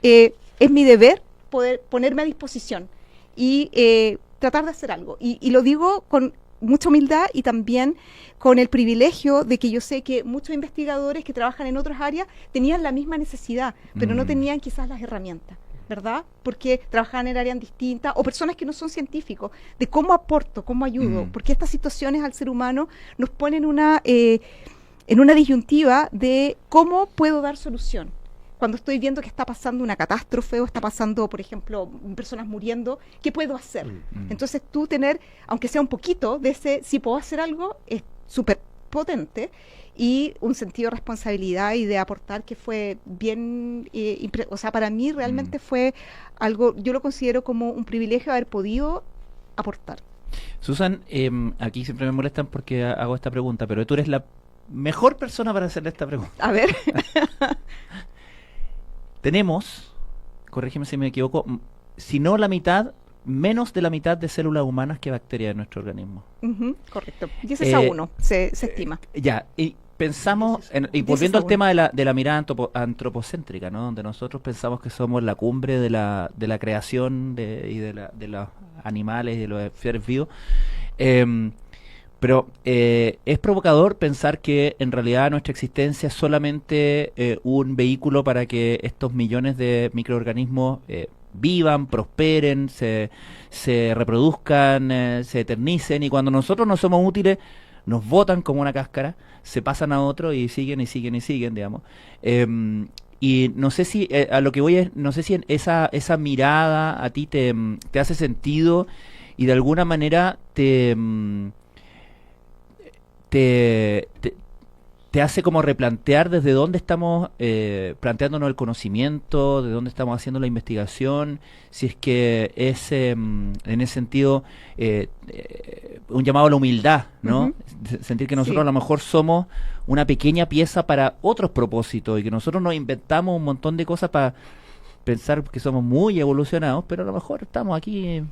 es mi deber poder ponerme a disposición y tratar de hacer algo. Y lo digo con mucha humildad y también con el privilegio de que yo sé que muchos investigadores que trabajan en otras áreas tenían la misma necesidad, pero no tenían quizás las herramientas, ¿verdad? Porque trabajaban en áreas distintas, o personas que no son científicos, de cómo aporto, cómo ayudo, porque estas situaciones al ser humano nos ponen en una disyuntiva de cómo puedo dar solución. Cuando estoy viendo que está pasando una catástrofe o está pasando, por ejemplo, personas muriendo, ¿qué puedo hacer? Entonces tú tener, aunque sea un poquito de ese, si puedo hacer algo, es súper potente y un sentido de responsabilidad y de aportar que fue bien, o sea, para mí realmente fue algo, yo lo considero como un privilegio haber podido aportar.
Susan, aquí siempre me molestan porque hago esta pregunta, pero tú eres la mejor persona para hacerle esta pregunta.
A ver.
Tenemos, corrígeme si me equivoco, si no la mitad, menos de la mitad de células humanas que bacterias en nuestro organismo.
Correcto. Y ese es a uno, se estima.
Ya, y pensamos, y volviendo al tema de la mirada antropocéntrica, ¿no? Donde nosotros pensamos que somos la cumbre de la creación y de los animales y de los seres vivos. Pero es provocador pensar que en realidad nuestra existencia es solamente un vehículo para que estos millones de microorganismos vivan, prosperen, se reproduzcan, se eternicen, y cuando nosotros no somos útiles nos botan como una cáscara, se pasan a otro y siguen, digamos. Y no sé si, a lo que voy es, no sé si esa mirada a ti te hace sentido y de alguna manera te hace como replantear desde dónde estamos planteándonos el conocimiento, de dónde estamos haciendo la investigación, si es que es en ese sentido un llamado a la humildad, ¿no? Sentir que nosotros a lo mejor somos una pequeña pieza para otros propósitos y que nosotros nos inventamos un montón de cosas para pensar que somos muy evolucionados, pero a lo mejor estamos aquí...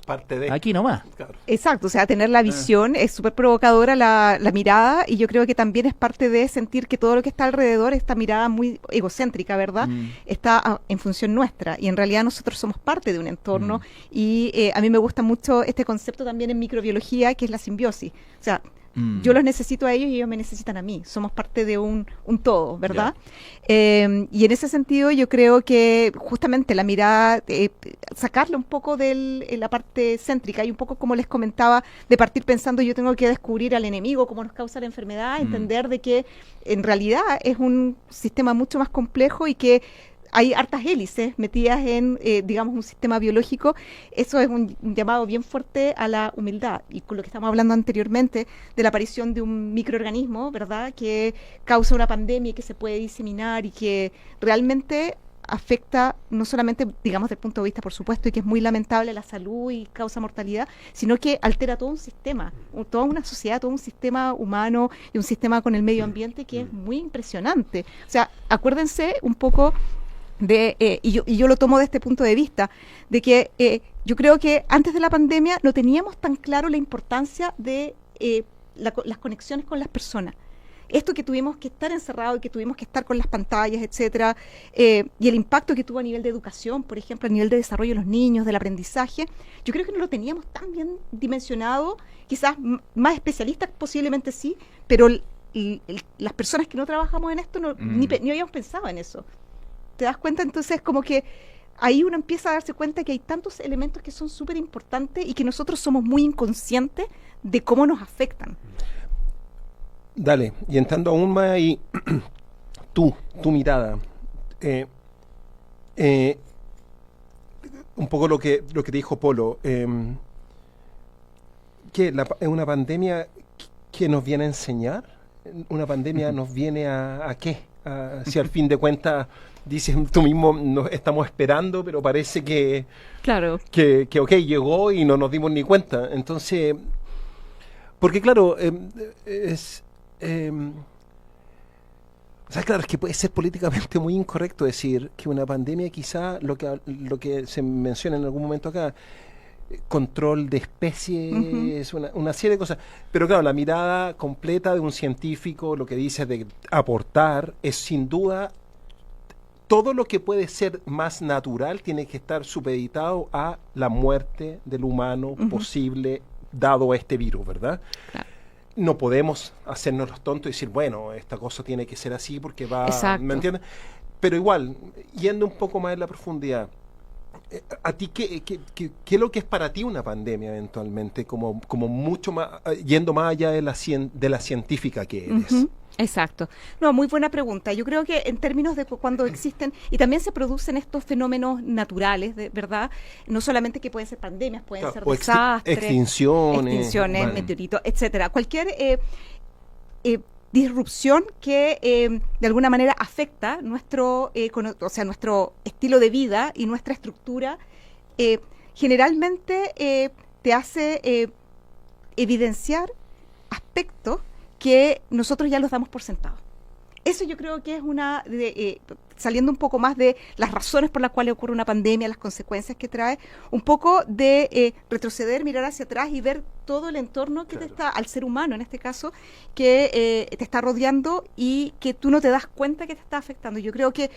parte de
aquí nomás.
Claro. Exacto, o sea, tener la visión es súper provocadora la mirada, y yo creo que también es parte de sentir que todo lo que está alrededor, esta mirada muy egocéntrica, ¿verdad? Está en función nuestra, y en realidad nosotros somos parte de un entorno, y a mí me gusta mucho este concepto también en microbiología, que es la simbiosis. O sea, yo los necesito a ellos y ellos me necesitan a mí. Somos parte de un todo, ¿verdad? Y en ese sentido yo creo que justamente la mirada, sacarle un poco de la parte céntrica, y un poco como les comentaba, de partir pensando yo tengo que descubrir al enemigo, cómo nos causa la enfermedad, entender de que en realidad es un sistema mucho más complejo y que hay hartas hélices metidas en, digamos, un sistema biológico. Eso es un llamado bien fuerte a la humildad. Y con lo que estamos hablando anteriormente, de la aparición de un microorganismo, ¿verdad?, que causa una pandemia y que se puede diseminar y que realmente afecta no solamente, digamos, desde el punto de vista, por supuesto, y que es muy lamentable la salud y causa mortalidad, sino que altera todo un sistema, toda una sociedad, todo un sistema humano y un sistema con el medio ambiente que es muy impresionante. O sea, acuérdense un poco y yo lo tomo de este punto de vista, de que yo creo que antes de la pandemia no teníamos tan claro la importancia de las conexiones con las personas. Esto que tuvimos que estar encerrados y que tuvimos que estar con las pantallas, etcétera, y el impacto que tuvo a nivel de educación, por ejemplo, a nivel de desarrollo de los niños, del aprendizaje, yo creo que no lo teníamos tan bien dimensionado, quizás más especialistas posiblemente sí, pero las personas que no trabajamos en esto ni habíamos pensado en eso. ¿Te das cuenta? Entonces, como que ahí uno empieza a darse cuenta que hay tantos elementos que son súper importantes y que nosotros somos muy inconscientes de cómo nos afectan.
Dale, y entrando aún más ahí, tu mirada, un poco lo que dijo Polo, que es una pandemia que nos viene a enseñar, una pandemia nos viene a ¿qué? Si al fin de cuentas dices tú mismo, nos estamos esperando, pero parece que ok, llegó y no nos dimos ni cuenta. Entonces, porque claro, o sea, claro, es que puede ser políticamente muy incorrecto decir que una pandemia, quizá lo que se menciona en algún momento acá, control de especies, una serie de cosas, pero claro, la mirada completa de un científico, lo que dice de aportar, es sin duda todo lo que puede ser más natural tiene que estar supeditado a la muerte del humano posible dado a este virus, ¿verdad? Claro. No podemos hacernos los tontos y decir, bueno, esta cosa tiene que ser así porque va...
Exacto.
¿Me entiendes? Pero igual, yendo un poco más en la profundidad, ¿a ti qué es lo que es para ti una pandemia eventualmente? Como mucho más, yendo más allá de la científica que eres.
Exacto. No, muy buena pregunta. Yo creo que en términos de cuando existen, y también se producen estos fenómenos naturales, ¿verdad? No solamente que pueden ser pandemias, pueden ser desastres, extinciones, meteoritos, etcétera. Cualquier disrupción que de alguna manera afecta nuestro estilo de vida y nuestra estructura, generalmente te hace evidenciar aspectos que nosotros ya los damos por sentado. Eso yo creo que es saliendo un poco más de las razones por las cuales ocurre una pandemia, las consecuencias que trae, un poco de retroceder, mirar hacia atrás y ver todo el entorno que te está, al ser humano en este caso, que te está rodeando y que tú no te das cuenta que te está afectando. Yo creo que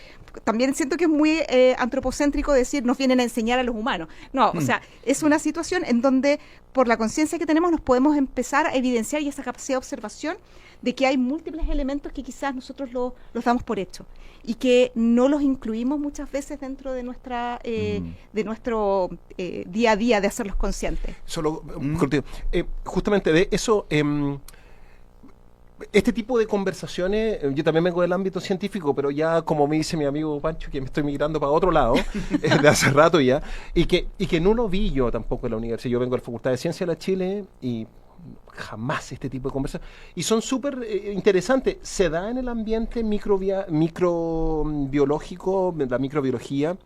también siento que es muy antropocéntrico decir nos vienen a enseñar a los humanos. No, o sea, es una situación en donde por la conciencia que tenemos nos podemos empezar a evidenciar y esa capacidad de observación de que hay múltiples elementos que quizás nosotros los damos por hecho y que no los incluimos muchas veces dentro de nuestra de nuestro día a día de hacerlos conscientes.
Solo justamente de eso, este tipo de conversaciones, yo también vengo del ámbito científico, pero ya como me dice mi amigo Pancho, que me estoy migrando para otro lado, de hace rato ya, y que no lo vi yo tampoco en la universidad. Yo vengo de la Facultad de Ciencias de la Chile y jamás este tipo de conversaciones. Y son súper interesantes. Se da en el ambiente microbiológico, la microbiología,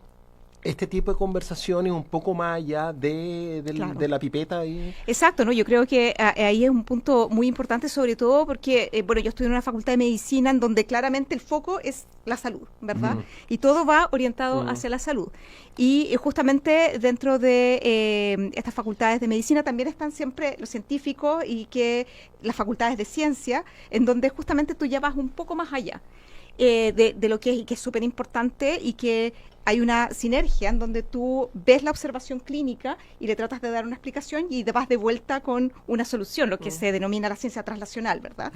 este tipo de conversaciones un poco más allá de la pipeta. Ahí.
Exacto, ¿no? Yo creo que ahí es un punto muy importante, sobre todo porque, yo estudié en una facultad de medicina en donde claramente el foco es la salud, ¿verdad? Y todo va orientado hacia la salud. Y justamente dentro de estas facultades de medicina también están siempre los científicos y que las facultades de ciencia, en donde justamente tú ya vas un poco más allá de lo que es, y que es súper importante, y que hay una sinergia en donde tú ves la observación clínica y le tratas de dar una explicación y te vas de vuelta con una solución, lo que se denomina la ciencia translacional, ¿verdad?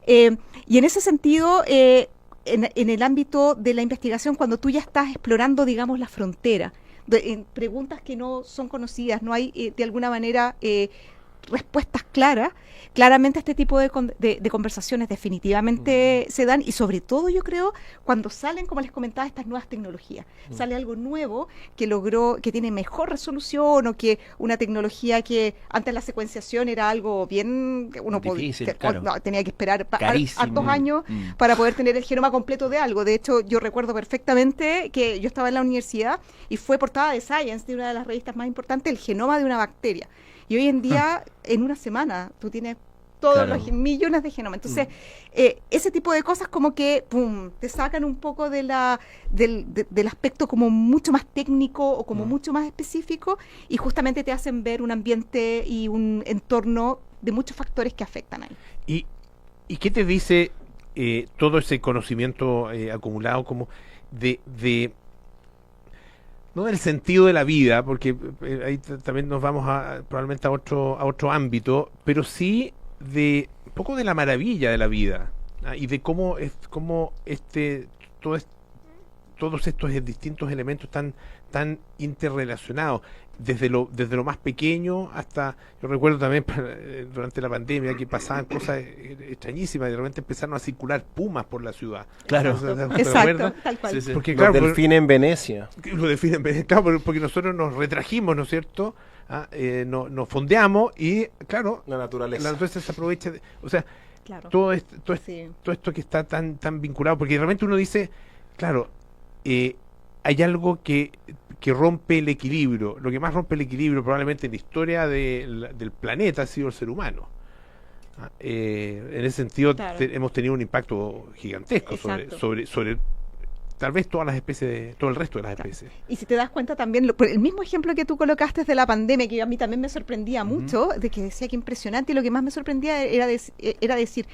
Y en ese sentido, en el ámbito de la investigación, cuando tú ya estás explorando, digamos, la frontera, en preguntas que no son conocidas, no hay de alguna manera respuestas claras, claramente este tipo de conversaciones definitivamente se dan, y sobre todo yo creo cuando salen, como les comentaba, estas nuevas tecnologías. Sale algo nuevo que tiene mejor resolución, o que una tecnología que antes la secuenciación era algo bien, uno
difícil,
tenía que esperar hartos años para poder tener el genoma completo de algo. De hecho, yo recuerdo perfectamente que yo estaba en la universidad y fue portada de Science, de una de las revistas más importantes, el genoma de una bacteria. Y hoy en día, en una semana, tú tienes todos los millones de genomas. Entonces, ese tipo de cosas como que te sacan un poco del aspecto como mucho más técnico o como mucho más específico, y justamente te hacen ver un ambiente y un entorno de muchos factores que afectan ahí.
¿Y qué te dice todo ese conocimiento acumulado como no del sentido de la vida, porque ahí también nos vamos probablemente a otro ámbito, pero sí de un poco de la maravilla de la vida, y de cómo todos estos distintos elementos tan interrelacionados, desde lo más pequeño hasta, yo recuerdo también durante la pandemia que pasaban cosas extrañísimas, y de repente empezaron a circular pumas por la ciudad.
Claro,
exacto, tal cual.
Sí. Porque,
los delfines en Venecia.
Los delfines en Venecia, claro, porque nosotros nos retrajimos, ¿no es cierto? Nos fondeamos y, claro, la naturaleza se aprovecha, todo esto que está tan vinculado, porque realmente uno dice, claro, hay algo que rompe el equilibrio. Lo que más rompe el equilibrio probablemente en la historia del planeta ha sido el ser humano. En ese sentido, hemos tenido un impacto gigantesco sobre tal vez todas las especies, todo el resto de las especies.
Y si te das cuenta también, el mismo ejemplo que tú colocaste de la pandemia, que a mí también me sorprendía mucho, de que decía que impresionante, y lo que más me sorprendía era decir,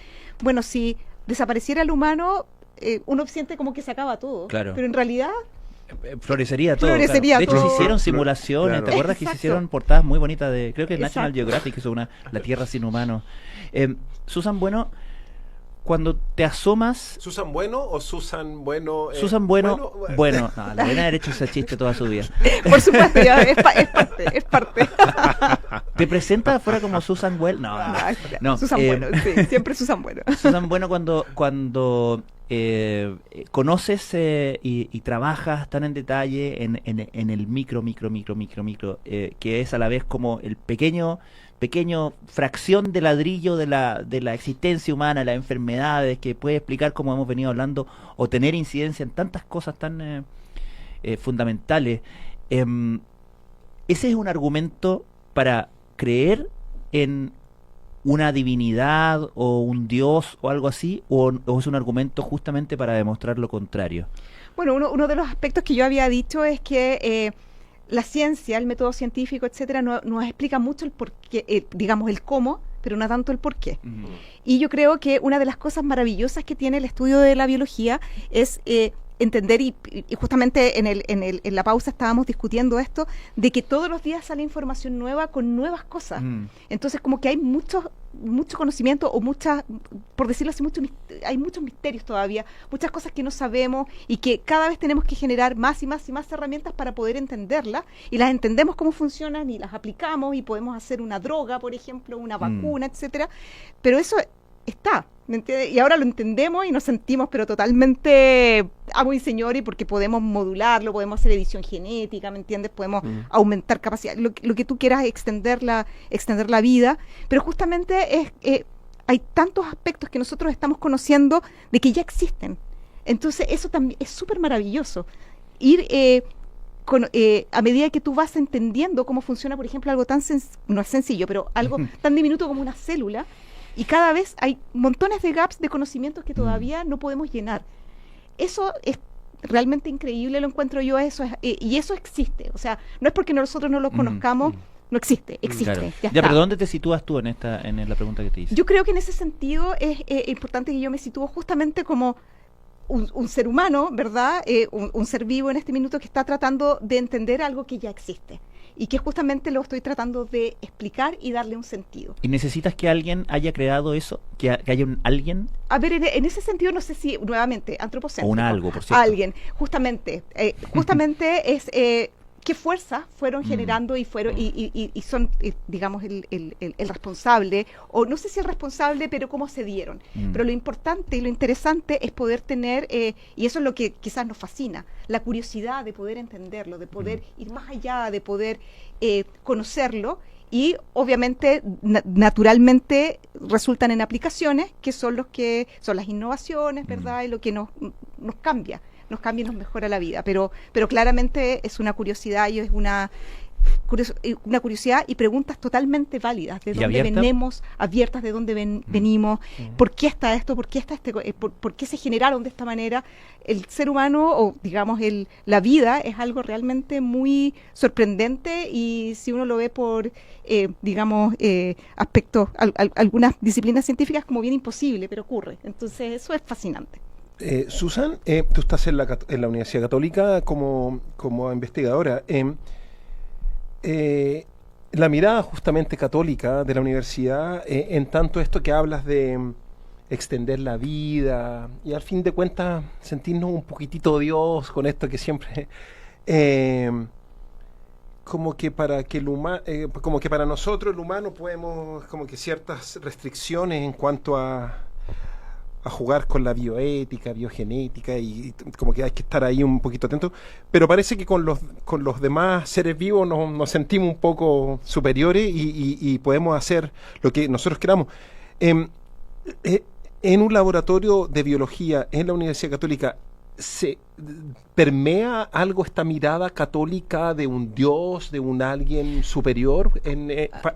bueno, si desapareciera el humano, uno siente como que se acaba todo, pero en realidad
florecería todo. De hecho, se hicieron simulaciones. ¿Te acuerdas que se hicieron portadas muy bonitas de, creo que National Geographic hizo la Tierra sin humanos? Susan Bueno, cuando te asomas...
¿Susan Bueno o Susan Bueno?
Susan Bueno, bueno. No, la buena derecha ese chiste toda su vida.
Por supuesto, ya, es parte.
¿Te presenta fuera como Susan Well? No.
Susan Bueno, sí, siempre Susan Bueno.
Susan Bueno, cuando conoces y trabajas tan en detalle en el micro, que es a la vez como el pequeño fracción de ladrillo de la existencia humana, las enfermedades, que puede explicar, como hemos venido hablando, o tener incidencia en tantas cosas tan fundamentales. Ese es un argumento para creer en una divinidad o un dios o algo así, o es un argumento justamente para demostrar lo contrario.
Bueno, uno de los aspectos que yo había dicho es que la ciencia, el método científico, etcétera, nos explica mucho el porqué, digamos el cómo, pero no tanto el porqué. Y yo creo que una de las cosas maravillosas que tiene el estudio de la biología es entender, y justamente en la pausa estábamos discutiendo esto, de que todos los días sale información nueva con nuevas cosas. Entonces, como que hay mucho conocimiento, o por decirlo así, hay muchos misterios todavía, muchas cosas que no sabemos, y que cada vez tenemos que generar más y más y más herramientas para poder entenderlas, y las entendemos cómo funcionan y las aplicamos, y podemos hacer una droga, por ejemplo, una vacuna, etcétera. Pero eso está, ¿me entiendes? Y ahora lo entendemos y nos sentimos pero totalmente amo y señor, y porque podemos modularlo, podemos hacer edición genética, ¿me entiendes? Podemos aumentar capacidad, lo que tú quieras, extender la vida, pero justamente hay tantos aspectos que nosotros estamos conociendo de que ya existen. Entonces eso también es súper maravilloso, ir a medida que tú vas entendiendo cómo funciona, por ejemplo, algo tan no es sencillo, pero algo tan diminuto como una célula, y cada vez hay montones de gaps de conocimientos que todavía no podemos llenar. Eso es realmente increíble, lo encuentro yo, y eso existe. O sea, no es porque nosotros no lo conozcamos, no existe, existe.
Claro. Ya, pero ¿dónde te sitúas tú en la pregunta que te hice?
Yo creo que en ese sentido es importante que yo me sitúo justamente como un ser humano, ¿verdad? Un ser vivo en este minuto que está tratando de entender algo que ya existe y que justamente lo estoy tratando de explicar y darle un sentido.
¿Y necesitas que alguien haya creado eso? ¿Que haya un alguien?
A ver, en ese sentido no sé si, nuevamente, antropocéntrico.
O un algo, por cierto.
Alguien, justamente es... ¿Qué fuerzas fueron generando y fueron y son, digamos, el responsable, o no sé si el responsable, pero cómo se dieron? Pero lo importante y lo interesante es poder tener, y eso es lo que quizás nos fascina, la curiosidad de poder entenderlo, de poder ir más allá, de poder conocerlo, y obviamente, naturalmente, resultan en aplicaciones que son las innovaciones, ¿verdad? Y lo que nos cambia y nos mejora la vida, pero claramente es una curiosidad y es una curiosidad y preguntas totalmente válidas, de dónde venimos, abiertas de dónde venimos, por qué está esto, por qué por qué se generaron de esta manera. El ser humano, o digamos la vida, es algo realmente muy sorprendente, y si uno lo ve por aspectos, algunas disciplinas científicas, como bien imposible, pero ocurre. Entonces eso es fascinante.
Susan, tú estás en la Universidad Católica como investigadora. La mirada justamente católica de la universidad, en tanto esto que hablas de extender la vida y al fin de cuentas sentirnos un poquitito Dios con esto que siempre como que para nosotros el humano podemos, como que ciertas restricciones en cuanto a jugar con la bioética, biogenética, y como que hay que estar ahí un poquito atento, pero parece que con los demás seres vivos nos sentimos un poco superiores y podemos hacer lo que nosotros queramos. En un laboratorio de biología en la Universidad Católica, ¿se permea algo esta mirada católica de un Dios, de un alguien superior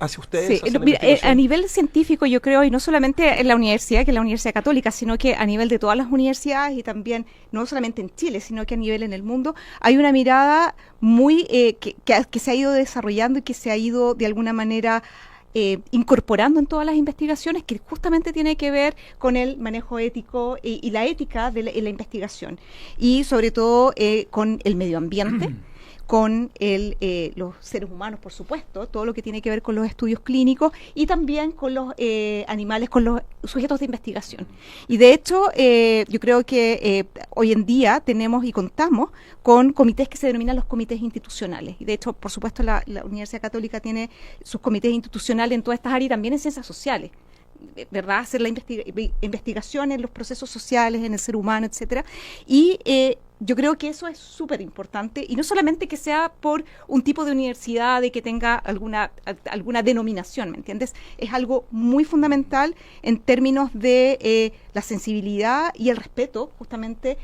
hacia ustedes?
Sí, mira, a nivel científico, yo creo, y no solamente en la universidad, que es la Universidad Católica, sino que a nivel de todas las universidades, y también no solamente en Chile, sino que a nivel en el mundo, hay una mirada muy que se ha ido desarrollando y que se ha ido de alguna manera incorporando en todas las investigaciones, que justamente tiene que ver con el manejo ético y la ética de la investigación, y sobre todo con el medio ambiente, con los seres humanos, por supuesto, todo lo que tiene que ver con los estudios clínicos, y también con los animales, con los sujetos de investigación. Y de hecho, yo creo que hoy en día tenemos y contamos con comités que se denominan los comités institucionales. Y de hecho, por supuesto, la Universidad Católica tiene sus comités institucionales en todas estas áreas, y también en ciencias sociales, ¿verdad? Hacer la investigación en los procesos sociales, en el ser humano, etcétera. Y yo creo que eso es súper importante, y no solamente que sea por un tipo de universidad de que tenga alguna denominación, ¿me entiendes? Es algo muy fundamental en términos de la sensibilidad y el respeto, justamente,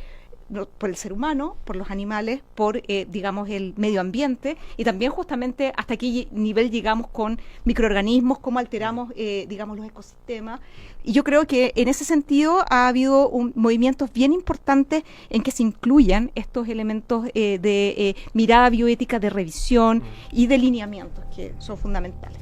por el ser humano, por los animales, por, digamos, el medio ambiente, y también justamente hasta qué nivel llegamos con microorganismos, cómo alteramos, digamos, los ecosistemas. Y yo creo que en ese sentido ha habido movimientos bien importantes en que se incluyan estos elementos de mirada bioética, de revisión y de lineamientos, que son fundamentales.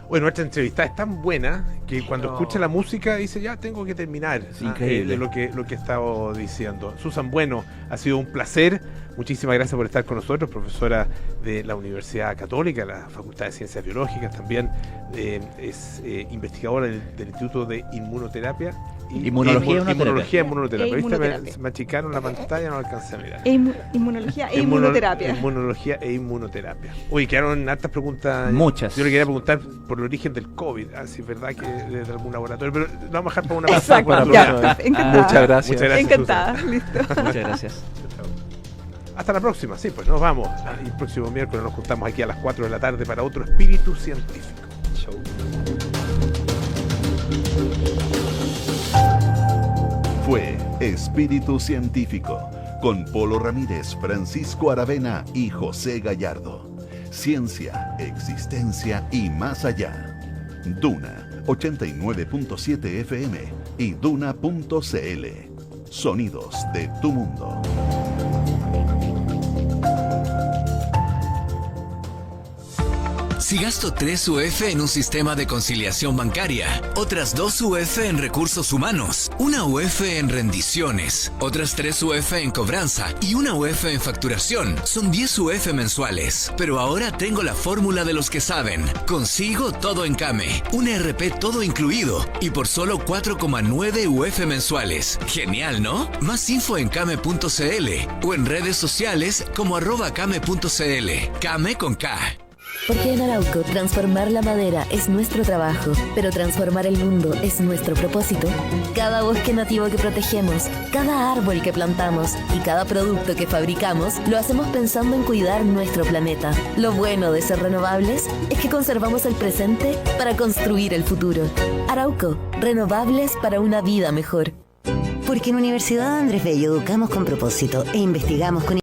Bueno, nuestra entrevista es tan buena que cuando escucha la música dice, ya tengo que terminar de lo que he estado diciendo. Susan Bueno, ha sido un placer. Muchísimas gracias por estar con nosotros, profesora de la Universidad Católica, la Facultad de Ciencias Biológicas, también es investigadora del Instituto de Inmunoterapia. Inmunología e inmunoterapia. ¿Viste? Me achicaron la pantalla, no alcancé a mirar.
Inmunología e inmunoterapia.
Inmunología e inmunoterapia. Uy, quedaron hartas preguntas.
Muchas.
Yo le quería preguntar por el origen del COVID, si es verdad que desde algún laboratorio, pero lo vamos a dejar para una pasada.
Muchas gracias.
Encantada. Listo.
Muchas gracias.
Hasta la próxima, sí, pues nos vamos. El próximo miércoles nos juntamos aquí a las 4 de la tarde para otro Espíritu Científico. Show.
Fue Espíritu Científico, con Polo Ramírez, Francisco Aravena y José Gallardo. Ciencia, existencia y más allá. Duna 89.7 FM y Duna.cl. Sonidos de tu mundo.
Si gasto 3 UF en un sistema de conciliación bancaria, otras 2 UF en recursos humanos, 1 UF en rendiciones, otras 3 UF en cobranza y 1 UF en facturación, son 10 UF mensuales. Pero ahora tengo la fórmula de los que saben. Consigo todo en Kame, un ERP todo incluido y por solo 4,9 UF mensuales. Genial, ¿no? Más info en kame.cl o en redes sociales como @kame.cl. Kame con K.
Porque en Arauco transformar la madera es nuestro trabajo, pero transformar el mundo es nuestro propósito. Cada bosque nativo que protegemos, cada árbol que plantamos y cada producto que fabricamos lo hacemos pensando en cuidar nuestro planeta. Lo bueno de ser renovables es que conservamos el presente para construir el futuro. Arauco, renovables para una vida mejor.
Porque en Universidad Andrés Bello educamos con propósito e investigamos con